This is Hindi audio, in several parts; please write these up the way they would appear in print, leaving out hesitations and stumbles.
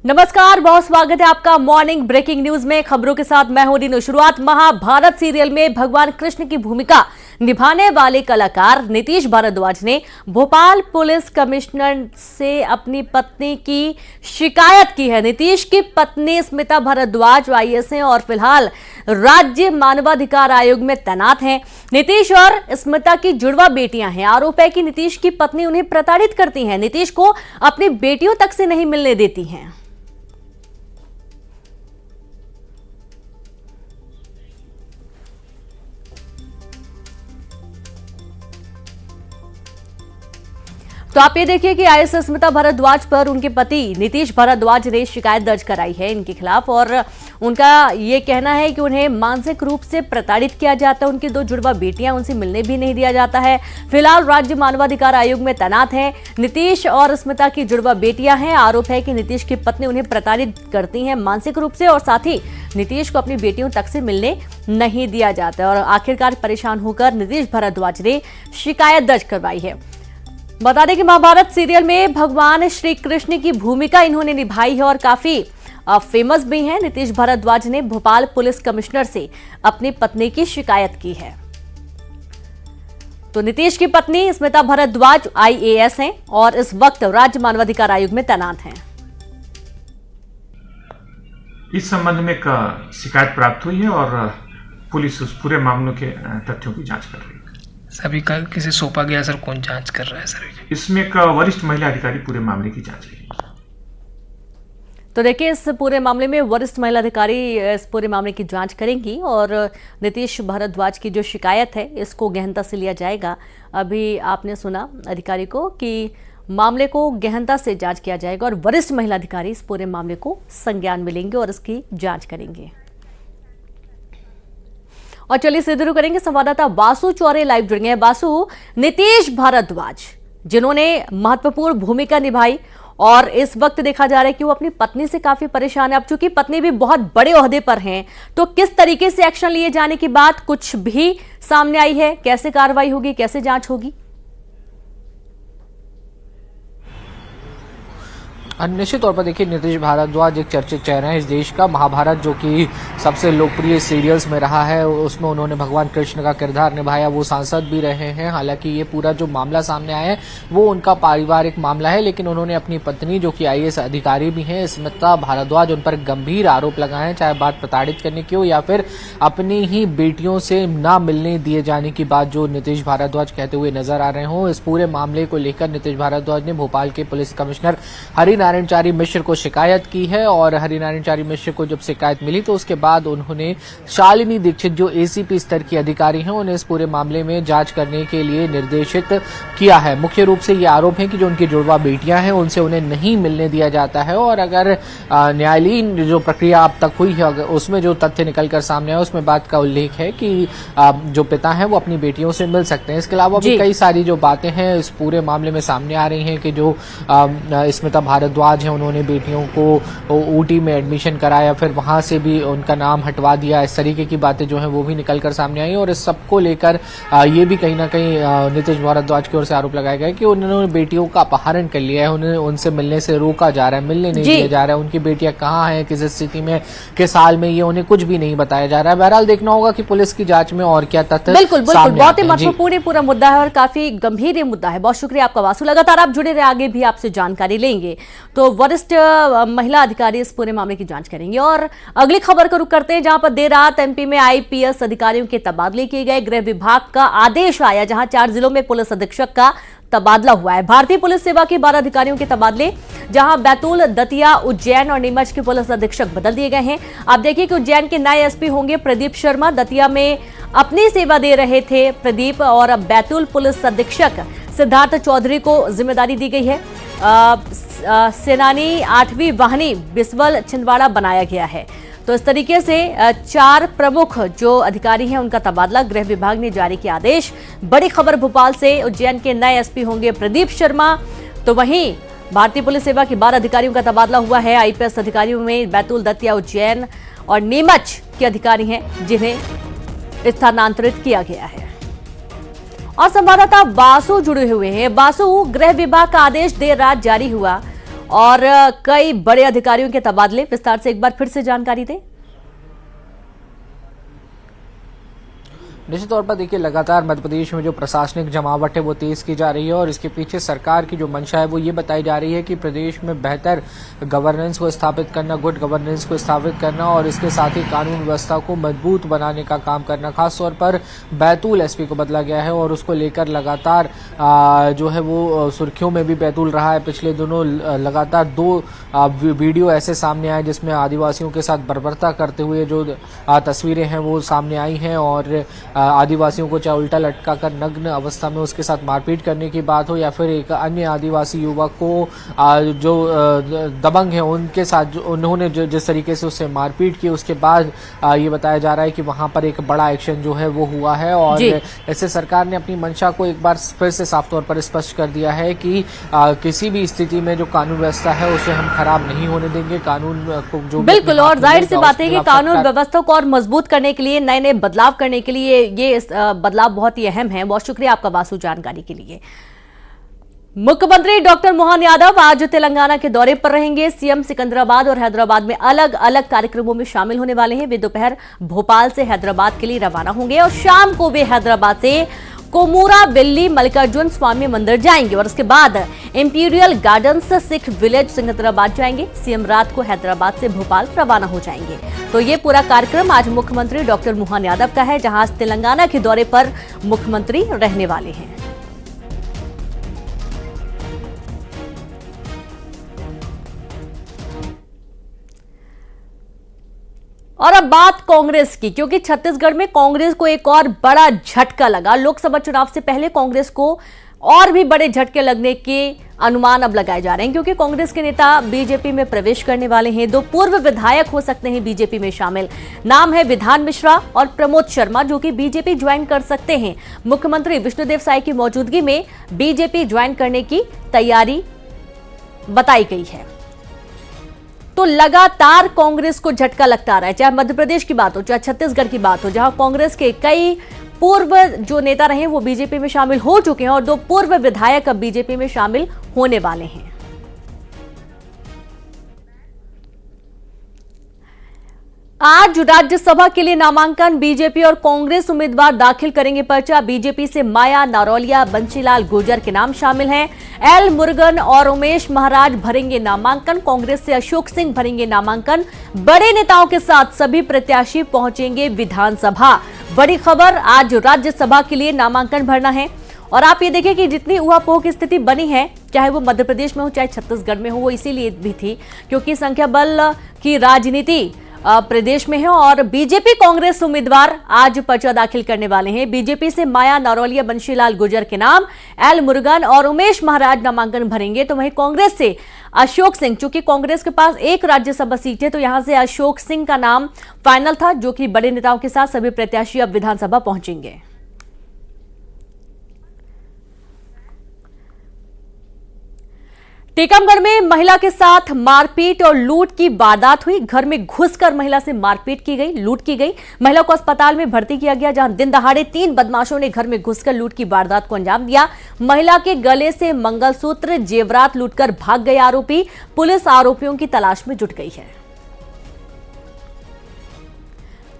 नमस्कार, बहुत स्वागत है आपका मॉर्निंग ब्रेकिंग न्यूज में। खबरों के साथ मैं हूं रीनू। शुरुआत महाभारत सीरियल में भगवान कृष्ण की भूमिका निभाने वाले कलाकार नीतीश भारद्वाज ने भोपाल पुलिस कमिश्नर से अपनी पत्नी की शिकायत की है। नीतीश की पत्नी स्मिता भारद्वाज आईएएस हैं और फिलहाल राज्य मानवाधिकार आयोग में तैनात हैं। नीतीश और स्मिता की जुड़वा बेटियां हैं। आरोप है कि नीतीश की पत्नी उन्हें प्रताड़ित करती हैं, नीतीश को अपनी बेटियों तक से नहीं मिलने देती हैं। तो आप ये देखिए कि आईएएस स्मिता भारद्वाज पर उनके पति नीतीश भारद्वाज ने शिकायत दर्ज कराई है इनके खिलाफ और उनका ये कहना है कि उन्हें मानसिक रूप से प्रताड़ित किया जाता है। उनकी दो जुड़वा बेटियां, उनसे मिलने भी नहीं दिया जाता है। फिलहाल राज्य मानवाधिकार आयोग में तैनात हैं नीतीश और स्मिता की जुड़वा बेटियां हैं। आरोप है कि नीतीश की पत्नी उन्हें प्रताड़ित करती हैं मानसिक रूप से और साथ ही नीतीश को अपनी बेटियों तक से मिलने नहीं दिया जाता है। और आखिरकार परेशान होकर नीतीश भारद्वाज ने शिकायत दर्ज करवाई है। बता दें कि महाभारत सीरियल में भगवान श्री कृष्ण की भूमिका इन्होंने निभाई है और काफी फेमस भी हैं। नीतीश भारद्वाज ने भोपाल पुलिस कमिश्नर से अपनी पत्नी की शिकायत की है। तो नीतीश की पत्नी स्मिता भारद्वाज आईएएस हैं और इस वक्त राज्य मानवाधिकार आयोग में तैनात हैं। इस संबंध में एक शिकायत प्राप्त हुई है और पुलिस उस पूरे मामलों के तथ्यों की जांच कर रही है। सभी का किसे सौंपा गया सर? कौन जांच कर रहा है सर? इसमें एक वरिष्ठ महिला अधिकारी पूरे मामले की जांच करेगी। तो देखिए, इस पूरे मामले में वरिष्ठ महिला अधिकारी इस पूरे मामले की जांच करेंगी और नीतीश भारद्वाज की जो शिकायत है इसको गहनता से लिया जाएगा। अभी आपने सुना अधिकारी को कि मामले को गहनता से जांच किया जाएगा और वरिष्ठ महिला अधिकारी इस पूरे मामले को संज्ञान में लेंगे और इसकी जांच करेंगे। और चलिए सीधे शुरू करेंगे, संवाददाता वासु चौरे लाइव जुड़ गए हैं। वासु, नीतीश भारद्वाज जिन्होंने महत्वपूर्ण भूमिका निभाई और इस वक्त देखा जा रहा है कि वो अपनी पत्नी से काफी परेशान है। अब चूंकि पत्नी भी बहुत बड़े ओहदे पर हैं, तो किस तरीके से एक्शन लिए जाने की बात कुछ भी सामने आई है? कैसे कार्रवाई होगी, कैसे जांच होगी? निश्चित तौर पर देखिए, नीतीश भारद्वाज एक चर्चित चेहरा है इस देश का। महाभारत जो कि सबसे लोकप्रिय सीरियल्स में रहा है, उसमें उन्होंने भगवान कृष्ण का किरदार निभाया। वो सांसद भी रहे हैं। हालांकि ये पूरा जो मामला सामने आया है वो उनका पारिवारिक मामला है, लेकिन उन्होंने अपनी पत्नी जो कि आईएएस अधिकारी भी हैं स्मिता भारद्वाज, उन पर गंभीर आरोप लगाए हैं, चाहे बात प्रताड़ित करने की हो या फिर अपनी ही बेटियों से ना मिलने दिए जाने की बात जो नीतीश भारद्वाज कहते हुए नजर आ रहे हों। इस पूरे मामले को लेकर नीतीश भारद्वाज ने भोपाल के पुलिस कमिश्नर हरिनारायणचारी मिश्र को शिकायत की है और हरिनारायणचारी मिश्र को जब शिकायत मिली तो उसके बाद उन्होंने शालिनी दीक्षित जो एसीपी स्तर की अधिकारी हैं उन्हें इस पूरे मामले में जांच करने के लिए निर्देशित किया है। मुख्य रूप से ये आरोप है कि जो उनकी जुड़वा बेटियां हैं उनसे उन्हें नहीं मिलने दिया जाता है और अगर न्यायालयीन जो प्रक्रिया अब तक हुई है उसमें जो तथ्य निकलकर सामने आया उसमें बात का उल्लेख है कि जो पिता हैं वो अपनी बेटियों से मिल सकते हैं। इसके अलावा भी कई सारी जो बातें हैं इस पूरे मामले में सामने आ रही हैं कि जो स्मिता भारद्वाज है उन्होंने बेटियों को ऊटी में एडमिशन कराया, फिर वहां से भी उनका नाम हटवा दिया। इस तरीके की बातें जो हैं वो भी निकलकर सामने आई और इस सबको लेकर ये भी कहीं ना कहीं नीतीश भारद्वाज की ओर से आरोप लगाया गया कि उन्होंने बेटियों का अपहरण कर लिया है, उन्हें उनसे मिलने से रोका जा रहा है, मिलने नहीं दिया जा रहा है। उनकी बेटियां कहाँ हैं, किस स्थिति में, किस हाल में, ये उन्हें कुछ भी नहीं बताया जा रहा है। बहरहाल देखना होगा कि पुलिस की जांच में और क्या तथ्य बिल्कुल बहुत ही महत्वपूर्ण पूरा मुद्दा है और काफी गंभीर ये मुद्दा है। बहुत शुक्रिया आपका वासु, लगातार आप जुड़े रहे, आगे भी आपसे जानकारी लेंगे। तो वरिष्ठ महिला अधिकारी इस पूरे मामले की जांच करेंगे। और अगली खबर का रुख करते हैं, जहां पर देर रात एमपी में आईपीएस अधिकारियों के तबादले किए गए। गृह विभाग का आदेश आया जहां 4 जिलों में पुलिस अधीक्षक का तबादला हुआ है। भारतीय पुलिस सेवा के 12 अधिकारियों के तबादले, जहां बैतूल, दतिया, उज्जैन और नीमच के पुलिस अधीक्षक बदल दिए गए हैं। आप देखिए कि उज्जैन के नए एसपी होंगे प्रदीप शर्मा। दतिया में अपनी सेवा दे रहे थे प्रदीप और अब बैतूल पुलिस अधीक्षक सिद्धार्थ चौधरी को जिम्मेदारी दी गई है। सेनानी 8वीं वाहिनी बिस्वल छिंदवाड़ा बनाया गया है। तो इस तरीके से 4 प्रमुख जो अधिकारी हैं उनका तबादला गृह विभाग ने जारी किया आदेश। बड़ी खबर भोपाल से, उज्जैन के नए एसपी होंगे प्रदीप शर्मा। तो वहीं भारतीय पुलिस सेवा के 12 अधिकारियों का तबादला हुआ है। आईपीएस अधिकारियों में बैतूल, दतिया, उज्जैन और नीमच के अधिकारी हैं जिन्हें स्थानांतरित किया गया है। और संवाददाता वासु जुड़े हुए हैं। वासु, गृह विभाग का आदेश देर रात जारी हुआ और कई बड़े अधिकारियों के तबादले। विस्तार से एक बार फिर से जानकारी दें। निश्चित तौर पर देखिए लगातार मध्य प्रदेश में जो प्रशासनिक जमावट है वो तेज की जा रही है और इसके पीछे सरकार की जो मंशा है वो ये बताई जा रही है कि प्रदेश में बेहतर गवर्नेंस को स्थापित करना, गुड गवर्नेंस को स्थापित करना और इसके साथ ही कानून व्यवस्था को मजबूत बनाने का काम करना। खासतौर पर बैतूल एसपी को बदला गया है और उसको लेकर लगातार जो है वो सुर्खियों में भी बैतूल रहा है। पिछले दिनों लगातार 2 वीडियो ऐसे सामने आए जिसमें आदिवासियों के साथ बर्बरता करते हुए जो तस्वीरें हैं वो सामने आई हैं और आदिवासियों को चाहे उल्टा लटका कर नग्न अवस्था में उसके साथ मारपीट करने की बात हो या फिर एक अन्य आदिवासी युवक को जो दबंग है उनके साथ उन्होंने जिस तरीके से उससे मारपीट की, उसके बाद ये बताया जा रहा है कि वहां पर एक बड़ा एक्शन जो है वो हुआ है और ऐसे सरकार ने अपनी मंशा को एक बार फिर से साफ तौर पर स्पष्ट कर दिया है कि किसी भी स्थिति में जो कानून व्यवस्था है उसे हम खराब नहीं होने देंगे। कानून को जो बिल्कुल, और जाहिर सी बात है कि कानून व्यवस्था को और मजबूत करने के लिए, नए नए बदलाव करने के लिए ये बदलाव बहुत ही अहम है। बहुत शुक्रिया आपका वासु जानकारी के लिए। मुख्यमंत्री डॉक्टर मोहन यादव आज तेलंगाना के दौरे पर रहेंगे। सीएम सिकंदराबाद और हैदराबाद में अलग अलग कार्यक्रमों में शामिल होने वाले हैं। वे दोपहर भोपाल से हैदराबाद के लिए रवाना होंगे और शाम को वे हैदराबाद से कोमुरा वेल्ली मल्लिकार्जुन स्वामी मंदिर जाएंगे और उसके बाद imperial gardens Sikh village Secunderabad जाएंगे। सीएम रात को हैदराबाद से भोपाल रवाना हो जाएंगे। तो ये पूरा कार्यक्रम आज मुख्यमंत्री डॉक्टर मोहन यादव का है, जहां तेलंगाना के दौरे पर मुख्यमंत्री रहने वाले हैं। और अब बात कांग्रेस की, क्योंकि छत्तीसगढ़ में कांग्रेस को एक और बड़ा झटका लगा। लोकसभा चुनाव से पहले कांग्रेस को और भी बड़े झटके लगने के अनुमान अब लगाए जा रहे हैं, क्योंकि कांग्रेस के नेता बीजेपी में प्रवेश करने वाले हैं। 2 पूर्व विधायक हो सकते हैं बीजेपी में शामिल। नाम है विधान मिश्रा और प्रमोद शर्मा, जो कि बीजेपी ज्वाइन कर सकते हैं। मुख्यमंत्री विष्णुदेव साय की मौजूदगी में बीजेपी ज्वाइन करने की तैयारी बताई गई है। तो लगातार कांग्रेस को झटका लगता रहा है, चाहे मध्य प्रदेश की बात हो, चाहे छत्तीसगढ़ की बात हो, जहां कांग्रेस के कई पूर्व जो नेता रहे वो बीजेपी में शामिल हो चुके हैं और 2 पूर्व विधायक अब बीजेपी में शामिल होने वाले हैं। आज राज्यसभा के लिए नामांकन, बीजेपी और कांग्रेस उम्मीदवार दाखिल करेंगे पर्चा। बीजेपी से माया नारौलिया, बंशीलाल गुर्जर के नाम शामिल हैं। एल मुरुगन और उमेश महाराज भरेंगे नामांकन। कांग्रेस से अशोक सिंह भरेंगे नामांकन। बड़े नेताओं के साथ सभी प्रत्याशी पहुंचेंगे विधानसभा। बड़ी खबर, आज राज्यसभा के लिए नामांकन भरना है। और आप ये देखिए कि जितनी ऊहापोह की स्थिति बनी है, चाहे वो मध्य प्रदेश में हो चाहे छत्तीसगढ़ में हो, वो इसीलिए भी थी क्योंकि संख्या बल की राजनीति प्रदेश में है और बीजेपी कांग्रेस उम्मीदवार आज पर्चा दाखिल करने वाले हैं। बीजेपी से माया नारौलिया, बंशीलाल गुर्जर के नाम, एल मुरुगन और उमेश महाराज नामांकन भरेंगे। तो वहीं कांग्रेस से अशोक सिंह, चूंकि कांग्रेस के पास 1 राज्यसभा सीट है, तो यहां से अशोक सिंह का नाम फाइनल था, जो कि बड़े नेताओं के साथ सभी प्रत्याशी अब विधानसभा पहुंचेंगे। टीकमगढ़ में महिला के साथ मारपीट और लूट की वारदात हुई। घर में घुसकर महिला से मारपीट की गई, लूट की गई। महिला को अस्पताल में भर्ती किया गया, जहां दिन दहाड़े 3 बदमाशों ने घर में घुसकर लूट की वारदात को अंजाम दिया। महिला के गले से मंगलसूत्र, जेवरात लूटकर भाग गए आरोपी। पुलिस आरोपियों की तलाश में जुट गई है।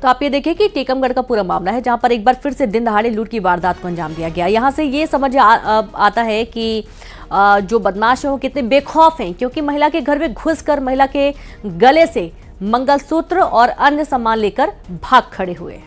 तो आप ये देखिए कि टीकमगढ़ का पूरा मामला है, जहां पर एक बार फिर से दिन दहाड़े लूट की वारदात को अंजाम दिया गया। यहां से ये समझ आता है कि जो बदमाश हैं वो कितने बेखौफ हैं, क्योंकि महिला के घर में घुसकर महिला के गले से मंगलसूत्र और अन्य सामान लेकर भाग खड़े हुए।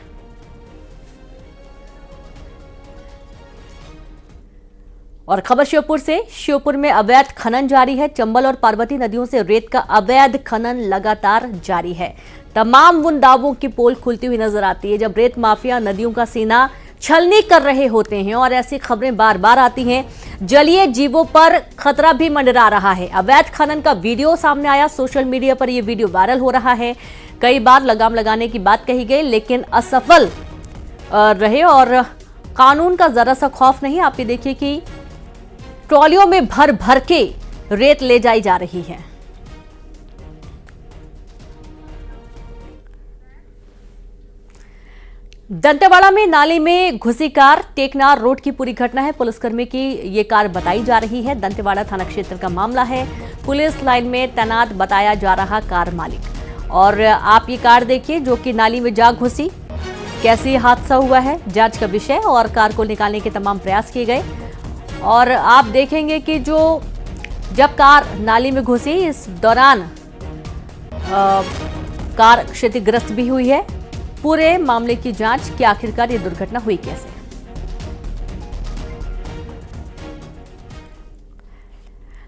और खबर श्योपुर से, श्योपुर में अवैध खनन जारी है। चंबल और पार्वती नदियों से रेत का अवैध खनन लगातार जारी है। तमाम उन दावों की पोल खुलती हुई नजर आती है जब रेत माफिया नदियों का सीना छलनी कर रहे होते हैं और ऐसी खबरें बार बार आती हैं। जलीय जीवों पर खतरा भी मंडरा रहा है। अवैध खनन का वीडियो सामने आया, सोशल मीडिया पर यह वीडियो वायरल हो रहा है। कई बार लगाम लगाने की बात कही गई, लेकिन असफल रहे और कानून का जरा सा खौफ नहीं। आप ये देखिए कि ट्रॉलियों में भर भर के रेत ले जाई जा रही है। दंतेवाड़ा में नाली में घुसी कार, टेकनार रोड की पूरी घटना है। पुलिसकर्मी की ये कार बताई जा रही है। दंतेवाड़ा थाना क्षेत्र का मामला है। पुलिस लाइन में तैनात बताया जा रहा कार मालिक। और आप ये कार देखिए जो कि नाली में जा घुसी। कैसे हादसा हुआ है जांच का विषय, और कार को निकालने के तमाम प्रयास किए गए। और आप देखेंगे कि जब कार नाली में घुसी, इस दौरान कार क्षतिग्रस्त भी हुई है। पूरे मामले की जांच कि आखिरकार ये दुर्घटना हुई कैसे।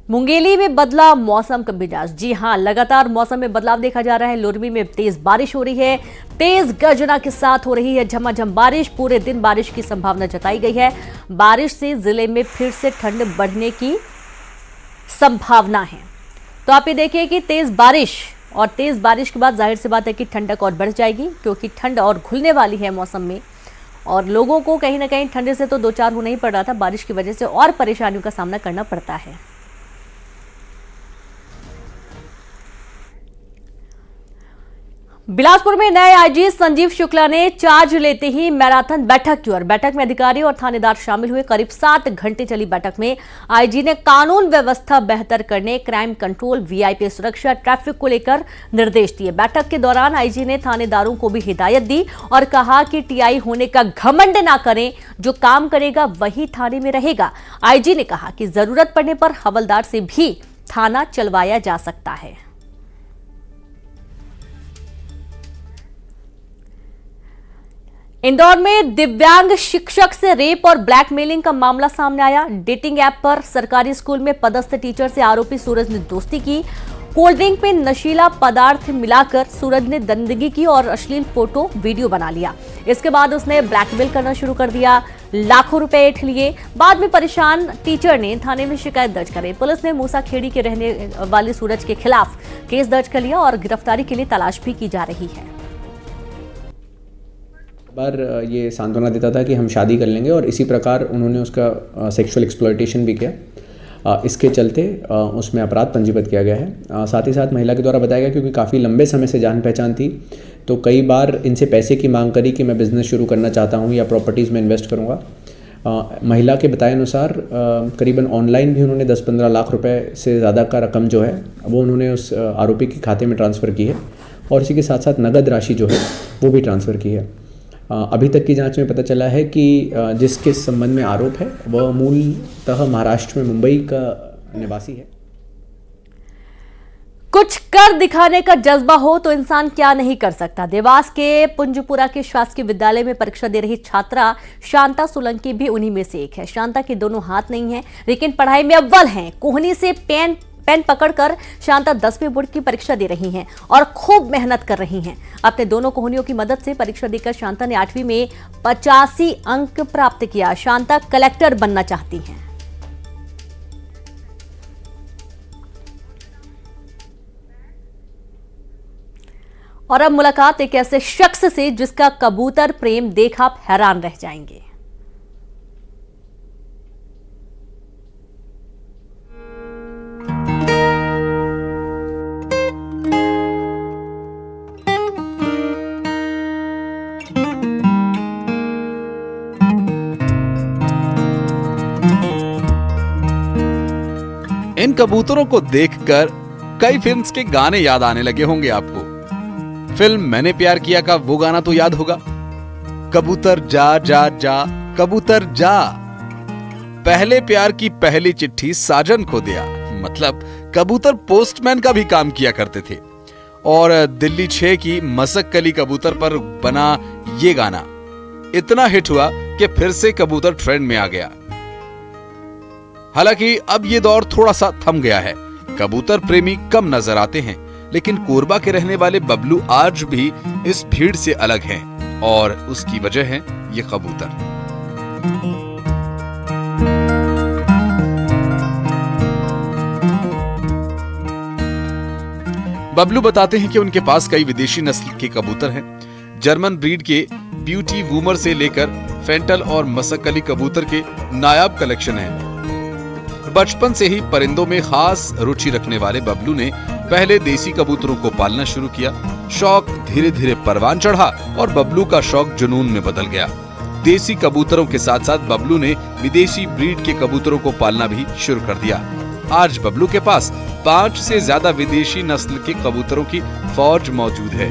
मुंगेली में बदला मौसम का मिजाज। जी हां, लगातार मौसम में बदलाव देखा जा रहा है। लोरमी में तेज बारिश हो रही है। तेज गर्जना के साथ हो रही है झमाझम बारिश। पूरे दिन बारिश की संभावना जताई गई है। बारिश से जिले में फिर से ठंड बढ़ने की संभावना है। तो आप ये देखिए कि तेज बारिश के बाद जाहिर सी बात है कि ठंडक और बढ़ जाएगी, क्योंकि ठंड और घुलने वाली है मौसम में। और लोगों को कहीं ना कहीं ठंड से तो दो चार होना ही पड़ रहा था, बारिश की वजह से और परेशानियों का सामना करना पड़ता है। बिलासपुर में नए आईजी संजीव शुक्ला ने चार्ज लेते ही मैराथन बैठक की। और बैठक में अधिकारी और थानेदार शामिल हुए। करीब 7 घंटे चली बैठक में आईजी ने कानून व्यवस्था बेहतर करने, क्राइम कंट्रोल, वीआईपी सुरक्षा, ट्रैफिक को लेकर निर्देश दिए। बैठक के दौरान आईजी ने थानेदारों को भी हिदायत दी और कहा कि टीआई होने का घमंड ना करें, जो काम करेगा वही थाने में रहेगा। आईजी ने कहा कि जरूरत पड़ने पर हवलदार से भी थाना चलवाया जा सकता है। इंदौर में दिव्यांग शिक्षक से रेप और ब्लैकमेलिंग का मामला सामने आया। डेटिंग ऐप पर सरकारी स्कूल में पदस्थ टीचर से आरोपी सूरज ने दोस्ती की। कोल्ड ड्रिंक में नशीला पदार्थ मिलाकर सूरज ने दंदगी की और अश्लील फोटो वीडियो बना लिया। इसके बाद उसने ब्लैकमेल करना शुरू कर दिया। लाखों रुपए ऐंठ लिए। बाद में परेशान टीचर ने थाने में शिकायत दर्ज कराई। पुलिस ने मूसाखेड़ी के रहने वाले सूरज के खिलाफ केस दर्ज कर लिया और गिरफ्तारी के लिए तलाश भी की जा रही है। बार ये सांत्वना देता था कि हम शादी कर लेंगे, और इसी प्रकार उन्होंने उसका सेक्सुअल एक्सप्लॉयटेशन भी किया। इसके चलते उसमें अपराध पंजीबद्ध किया गया है। साथ ही साथ महिला के द्वारा बताया गया, क्योंकि काफ़ी लंबे समय से जान पहचान थी, तो कई बार इनसे पैसे की मांग करी कि मैं बिज़नेस शुरू करना चाहता हूँ या प्रॉपर्टीज़ में इन्वेस्ट करूँगा। महिला के बताए अनुसार करीबन ऑनलाइन भी उन्होंने 10-15 लाख रुपए से ज़्यादा का रकम जो है वो उन्होंने उस आरोपी के खाते में ट्रांसफ़र की है, और इसी के साथ साथ नगद राशि जो है वो भी ट्रांसफ़र की है। अभी तक की जांच में पता चला है कि जिसके संबंध में आरोप है वह मूलतः महाराष्ट्र में मुंबई का निवासी है। कुछ कर दिखाने का जज्बा हो तो इंसान क्या नहीं कर सकता। देवास के पुंजपुरा के शासकीय विद्यालय में परीक्षा दे रही छात्रा शांता सोलंकी भी उन्हीं में से एक है। शांता के दोनों हाथ नहीं हैं, लेकिन पढ़ाई में अव्वल हैं। कोहनी से पेन पकड़कर शांता 10वीं बोर्ड की परीक्षा दे रही हैं और खूब मेहनत कर रही हैं। अपने दोनों कोहनियों की मदद से परीक्षा देकर शांता ने 8वीं में 85 अंक प्राप्त किया। शांता कलेक्टर बनना चाहती हैं। और अब मुलाकात एक ऐसे शख्स से जिसका कबूतर प्रेम देख आप हैरान रह जाएंगे। इन कबूतरों को देखकर कई फिल्म्स के गाने याद आने लगे होंगे आपको। फिल्म मैंने प्यार किया का वो गाना तो याद होगा, कबूतर जा जा जा कबूतर जा, पहले प्यार की पहली चिट्ठी साजन को दिया। मतलब कबूतर पोस्टमैन का भी काम किया करते थे। और दिल्ली 6 की मसक्कली कबूतर पर बना ये गाना इतना हिट हुआ कि फिर से कबूतर ट्रेंड में आ गया। हालांकि अब ये दौर थोड़ा सा थम गया है, कबूतर प्रेमी कम नजर आते हैं, लेकिन कोरबा के रहने वाले बबलू आज भी इस भीड़ से अलग हैं, और उसकी वजह है ये कबूतर। बबलू बताते हैं कि उनके पास कई विदेशी नस्ल के कबूतर हैं। जर्मन ब्रीड के ब्यूटी वूमर से लेकर फेंटल और मसक्कली कबूतर के नायाब कलेक्शन है। बचपन से ही परिंदों में खास रुचि रखने वाले बबलू ने पहले देसी कबूतरों को पालना शुरू किया शौक धीरे धीरे परवान चढ़ा और बबलू का शौक जुनून में बदल गया। देसी कबूतरों के साथ साथ बबलू ने विदेशी ब्रीड के कबूतरों को पालना भी शुरू कर दिया। आज बबलू के पास 5 से ज्यादा विदेशी नस्ल के कबूतरों की फौज मौजूद है।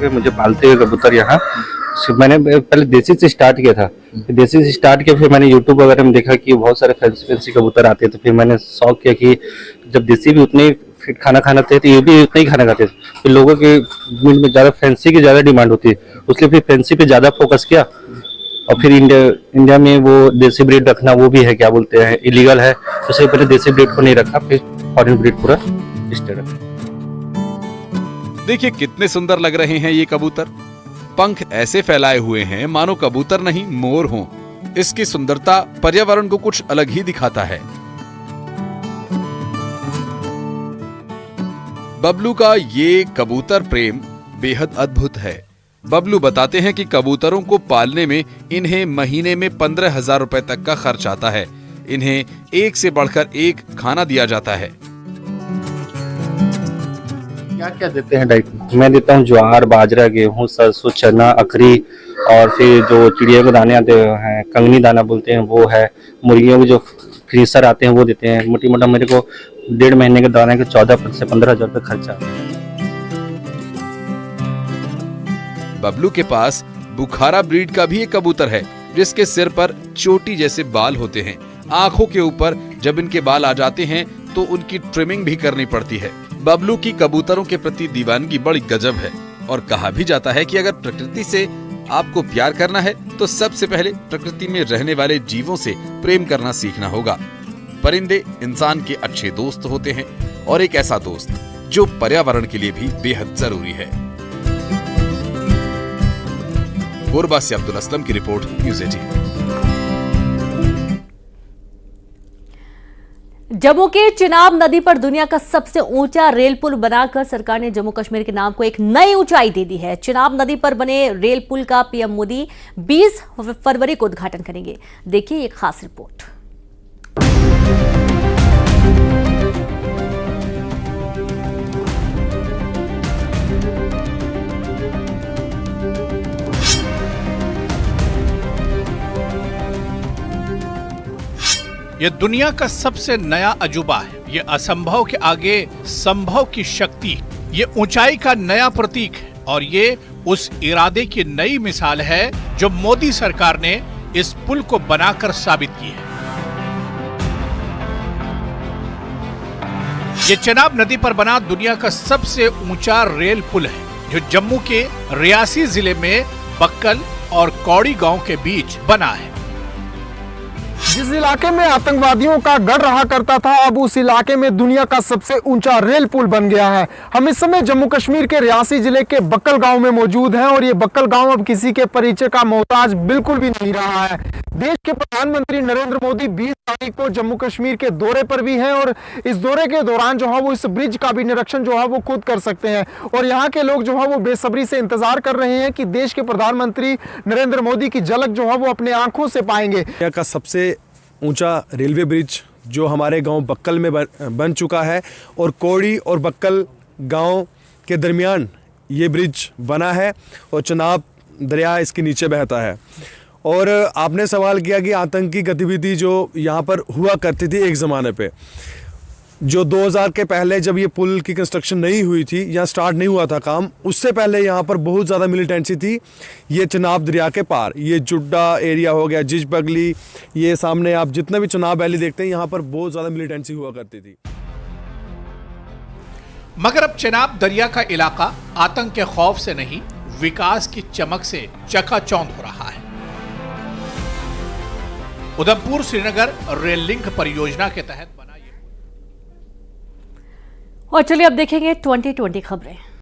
मुझे पालते हुए कबूतर यहाँ मैंने पहले देसी से स्टार्ट किया था। देसी से स्टार्ट किया, फिर मैंने यूट्यूब वगैरह में देखा कि बहुत सारे फैंसी कबूतर आते हैं, तो फिर मैंने शौक किया कि जब देसी भी उतने ही खाना खाना थे तो ये भी उतना ही खाना खाते थे। फिर लोगों के में ज़्यादा फैंसी की ज़्यादा डिमांड होती है, उसलिए फिर फैंसी पे ज़्यादा फोकस किया। और फिर इंडिया में वो देसी ब्रीड रखना वो भी है, क्या बोलते हैं, इलीगल है, तो उससे पहले देसी ब्रीड को नहीं रखा, फिर फॉरेन ब्रीड पूरा स्टे रखा। देखिए कितने सुंदर लग रहे हैं ये कबूतर। पंख ऐसे फैलाए हुए हैं मानो कबूतर नहीं मोर हों। इसकी सुंदरता पर्यावरण को कुछ अलग ही दिखाता है। बबलू का ये कबूतर प्रेम बेहद अद्भुत है। बबलू बताते हैं कि कबूतरों को पालने में इन्हें महीने में 15,000 रुपए तक का खर्च आता है। इन्हें एक से बढ़कर एक खाना दिया जाता है। क्या क्या देते हैं डाइट में? मैं देता हूँ ज्वार, बाजरा, गेहूँ, सरसों, चना, अखरी, और फिर जो चिड़िया के दाने आते हैं, कंगनी दाना बोलते हैं, वो है। मुर्गियों के जो फ्रीसर आते हैं वो देते हैं। मोटी मोटा मेरे को 1.5 महीने के दाने के 14 से 15,000 रुपये खर्चा। बबलू के पास बुखारा ब्रीड का भी एक कबूतर है जिसके सिर पर चोटी जैसे बाल होते हैं। आंखों के ऊपर जब इनके बाल आ जाते हैं तो उनकी ट्रिमिंग भी करनी पड़ती है। बबलू की कबूतरों के प्रति दीवानगी बड़ी गजब है और कहा भी जाता है कि अगर प्रकृति से आपको प्यार करना है तो सबसे पहले प्रकृति में रहने वाले जीवों से प्रेम करना सीखना होगा। परिंदे इंसान के अच्छे दोस्त होते हैं और एक ऐसा दोस्त जो पर्यावरण के लिए भी बेहद जरूरी है। कोरबा से अब्दुल असलम की रिपोर्ट, न्यूज़ 18। जम्मू के चिनाब नदी पर दुनिया का सबसे ऊंचा रेल पुल बनाकर सरकार ने जम्मू कश्मीर के नाम को एक नई ऊंचाई दे दी है। चिनाब नदी पर बने रेल पुल का पीएम मोदी 20 फरवरी को उद्घाटन करेंगे। देखिए एक खास रिपोर्ट। ये दुनिया का सबसे नया अजूबा है। ये असंभव के आगे संभव की शक्ति, ये ऊंचाई का नया प्रतीक है और ये उस इरादे की नई मिसाल है जो मोदी सरकार ने इस पुल को बनाकर साबित की है। ये चिनाब नदी पर बना दुनिया का सबसे ऊंचा रेल पुल है जो जम्मू के रियासी जिले में बक्कल और कौड़ी गांव के बीच बना है। जिस इलाके में आतंकवादियों का गढ़ रहा करता था, अब उस इलाके में दुनिया का सबसे ऊंचा रेल पुल बन गया है। हम इस समय जम्मू कश्मीर के रियासी जिले के बक्कल गांव में मौजूद हैं और ये बक्कल गांव अब किसी के परिचय का मोहताज बिल्कुल भी नहीं रहा है। देश के प्रधानमंत्री नरेंद्र मोदी 20 तारीख को जम्मू कश्मीर के दौरे पर भी हैं और इस दौरे के दौरान जो है वो इस ब्रिज का भी निरीक्षण जो है वो खुद कर सकते हैं। और यहाँ के लोग जो है वो बेसब्री से इंतजार कर रहे हैं कि देश के प्रधानमंत्री नरेंद्र मोदी की झलक जो है वो अपने आंखों से पाएंगे। इंडिया का सबसे ऊंचा रेलवे ब्रिज जो हमारे गांव बक्कल में बन चुका है और कौड़ी और बक्कल गांव के दरमियान ये ब्रिज बना है और चिनाब दरिया इसके नीचे बहता है। और आपने सवाल किया कि आतंकी गतिविधि जो यहाँ पर हुआ करती थी एक ज़माने पे, जो 2000 के पहले जब ये पुल की कंस्ट्रक्शन नहीं हुई थी या स्टार्ट नहीं हुआ था काम, उससे पहले यहाँ पर बहुत ज़्यादा मिलिटेंसी थी। ये चिनाब दरिया के पार, ये जुड्डा एरिया हो गया, जिज बगली, ये सामने आप जितना भी चिनाब वैली देखते हैं यहाँ पर बहुत ज़्यादा मिलिटेंसी हुआ करती थी। मगर अब चिनाब दरिया का इलाका आतंक के खौफ से नहीं, विकास की चमक से चकाचौंध हो रहा है। उधमपुर श्रीनगर रेल लिंक परियोजना के तहत बना ये। और चलिए अब देखेंगे 2020 खबरें।